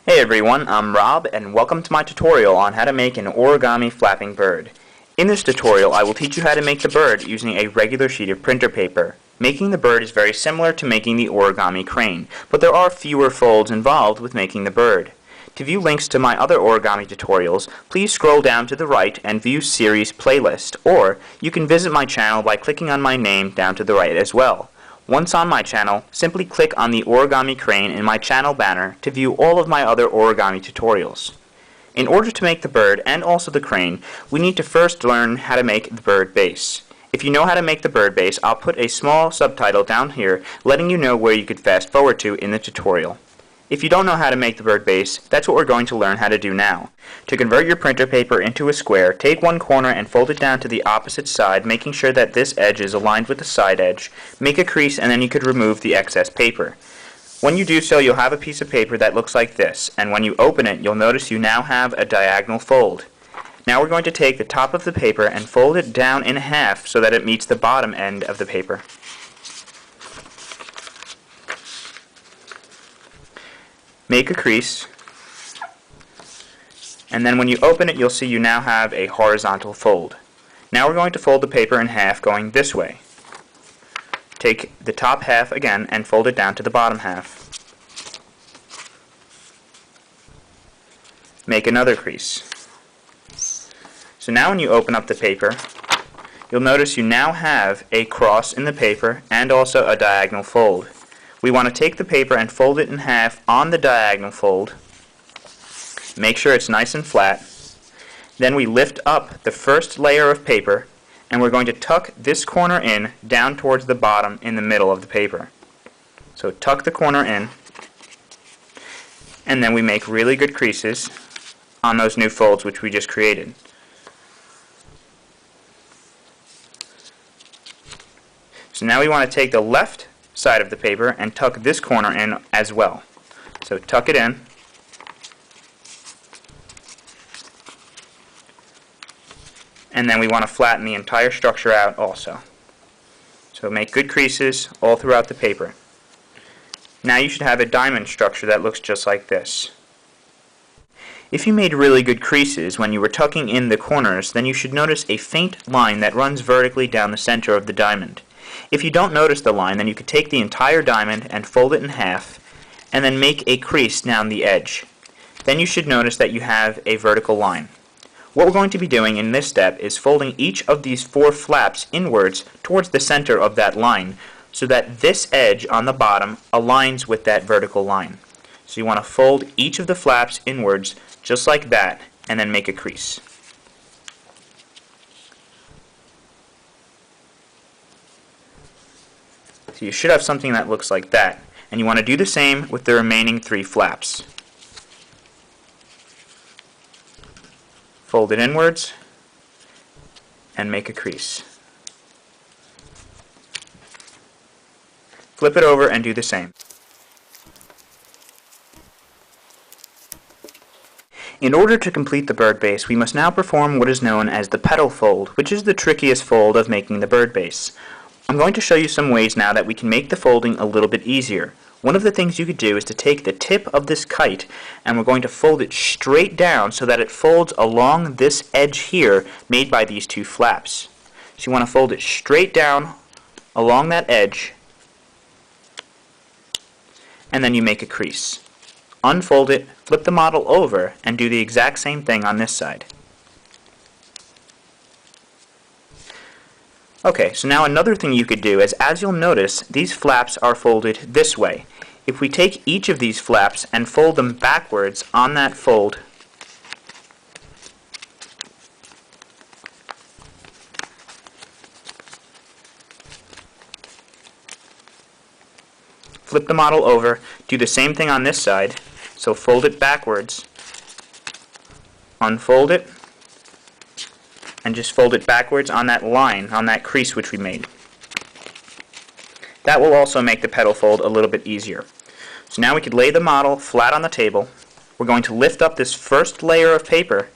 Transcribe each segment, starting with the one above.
Hey everyone, I'm Rob and welcome to my tutorial on how to make an origami flapping bird. In this tutorial I will teach you how to make the bird using a regular sheet of printer paper. Making the bird is very similar to making the origami crane, but there are fewer folds involved with making the bird. To view links to my other origami tutorials, please scroll down to the right and view series playlist, or you can visit my channel by clicking on my name down to the right as well. Once on my channel, simply click on the origami crane in my channel banner to view all of my other origami tutorials. In order to make the bird and also the crane, we need to first learn how to make the bird base. If you know how to make the bird base, I'll put a small subtitle down here letting you know where you could fast forward to in the tutorial. If you don't know how to make the bird base, that's what we're going to learn how to do now. To convert your printer paper into a square, take one corner and fold it down to the opposite side, making sure that this edge is aligned with the side edge. Make a crease and then you could remove the excess paper. When you do so, you'll have a piece of paper that looks like this, and when you open it, you'll notice you now have a diagonal fold. Now we're going to take the top of the paper and fold it down in half so that it meets the bottom end of the paper. Make a crease, and then when you open it you'll see you now have a horizontal fold. Now we're going to fold the paper in half going this way. Take the top half again and fold it down to the bottom half. Make another crease. So now when you open up the paper, you'll notice you now have a cross in the paper and also a diagonal fold. We want to take the paper and fold it in half on the diagonal fold. Make sure it's nice and flat. Then we lift up the first layer of paper and we're going to tuck this corner in down towards the bottom in the middle of the paper. So tuck the corner in, and then we make really good creases on those new folds which we just created. So now we want to take the left side of the paper and tuck this corner in as well. So tuck it in, and then we want to flatten the entire structure out also. So make good creases all throughout the paper. Now you should have a diamond structure that looks just like this. If you made really good creases when you were tucking in the corners, then you should notice a faint line that runs vertically down the center of the diamond. If you don't notice the line, then you could take the entire diamond and fold it in half and then make a crease down the edge. Then you should notice that you have a vertical line. What we're going to be doing in this step is folding each of these four flaps inwards towards the center of that line so that this edge on the bottom aligns with that vertical line. So you want to fold each of the flaps inwards just like that and then make a crease. So you should have something that looks like that, and you want to do the same with the remaining three flaps. Fold it inwards and make a crease. Flip it over and do the same. In order to complete the bird base, we must now perform what is known as the petal fold, which is the trickiest fold of making the bird base. I'm going to show you some ways now that we can make the folding a little bit easier. One of the things you could do is to take the tip of this kite and we're going to fold it straight down so that it folds along this edge here made by these two flaps. So you want to fold it straight down along that edge and then you make a crease. Unfold it, flip the model over, and do the exact same thing on this side. Okay, so now another thing you could do is, as you'll notice, these flaps are folded this way. If we take each of these flaps and fold them backwards on that fold, flip the model over, do the same thing on this side, so fold it backwards, unfold it, and just fold it backwards on that line, on that crease which we made. That will also make the petal fold a little bit easier. So now we could lay the model flat on the table. We're going to lift up this first layer of paper,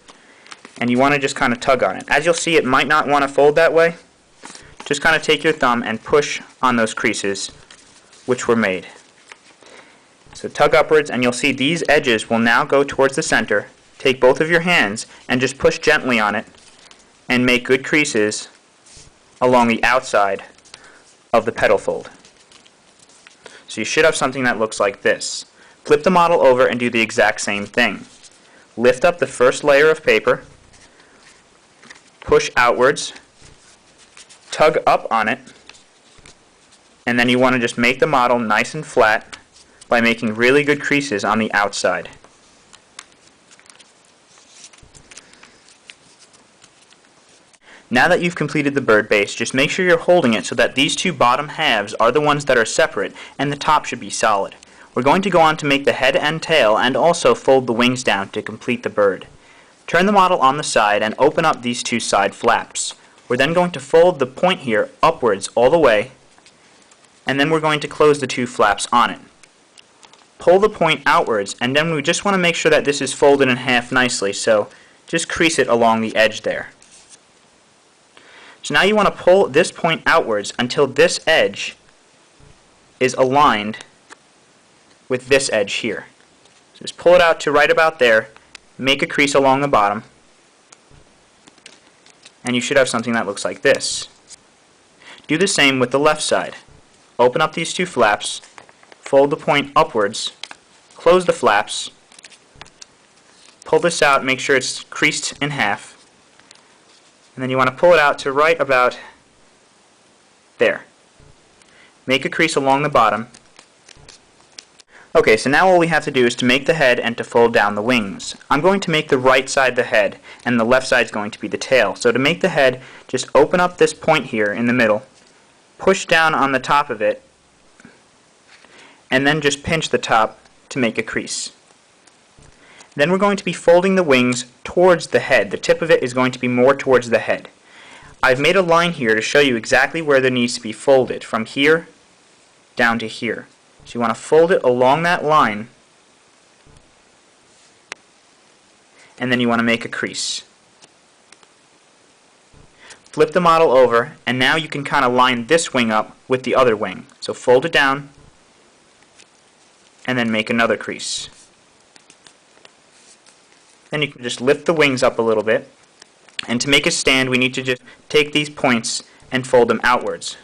and you want to just kind of tug on it. As you'll see, it might not want to fold that way. Just kind of take your thumb and push on those creases which were made. So tug upwards, and you'll see these edges will now go towards the center. Take both of your hands and just push gently on it and make good creases along the outside of the petal fold. So you should have something that looks like this. Flip the model over and do the exact same thing. Lift up the first layer of paper, push outwards, tug up on it, and then you want to just make the model nice and flat by making really good creases on the outside. Now that you've completed the bird base, just make sure you're holding it so that these two bottom halves are the ones that are separate and the top should be solid. We're going to go on to make the head and tail and also fold the wings down to complete the bird. Turn the model on the side and open up these two side flaps. We're then going to fold the point here upwards all the way, and then we're going to close the two flaps on it. Pull the point outwards, and then we just want to make sure that this is folded in half nicely, so just crease it along the edge there. So now you want to pull this point outwards until this edge is aligned with this edge here. So just pull it out to right about there, make a crease along the bottom, and you should have something that looks like this. Do the same with the left side. Open up these two flaps, fold the point upwards, close the flaps, pull this out, make sure it's creased in half, and then you want to pull it out to right about there. Make a crease along the bottom. Okay, so now all we have to do is to make the head and to fold down the wings. I'm going to make the right side the head, and the left side is going to be the tail. So to make the head, just open up this point here in the middle, push down on the top of it, and then just pinch the top to make a crease. Then we're going to be folding the wings towards the head. The tip of it is going to be more towards the head. I've made a line here to show you exactly where there needs to be folded, from here down to here. So you want to fold it along that line, and then you want to make a crease. Flip the model over, and now you can kind of line this wing up with the other wing. So fold it down, and then make another crease. Then you can just lift the wings up a little bit, and to make a stand we need to just take these points and fold them outwards.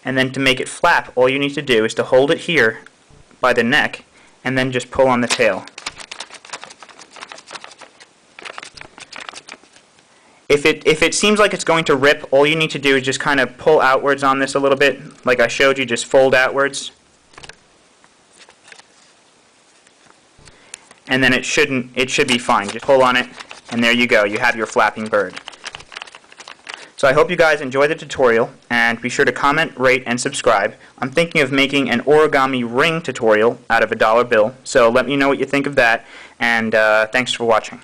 And then to make it flap, all you need to do is to hold it here by the neck and then just pull on the tail. If it seems like it's going to rip, all you need to do is just kind of pull outwards on this a little bit, like I showed you, just fold outwards. And then it should be fine. Just pull on it, and there you go. You have your flapping bird. So I hope you guys enjoy the tutorial, and be sure to comment, rate, and subscribe. I'm thinking of making an origami ring tutorial out of a dollar bill, so let me know what you think of that, and thanks for watching.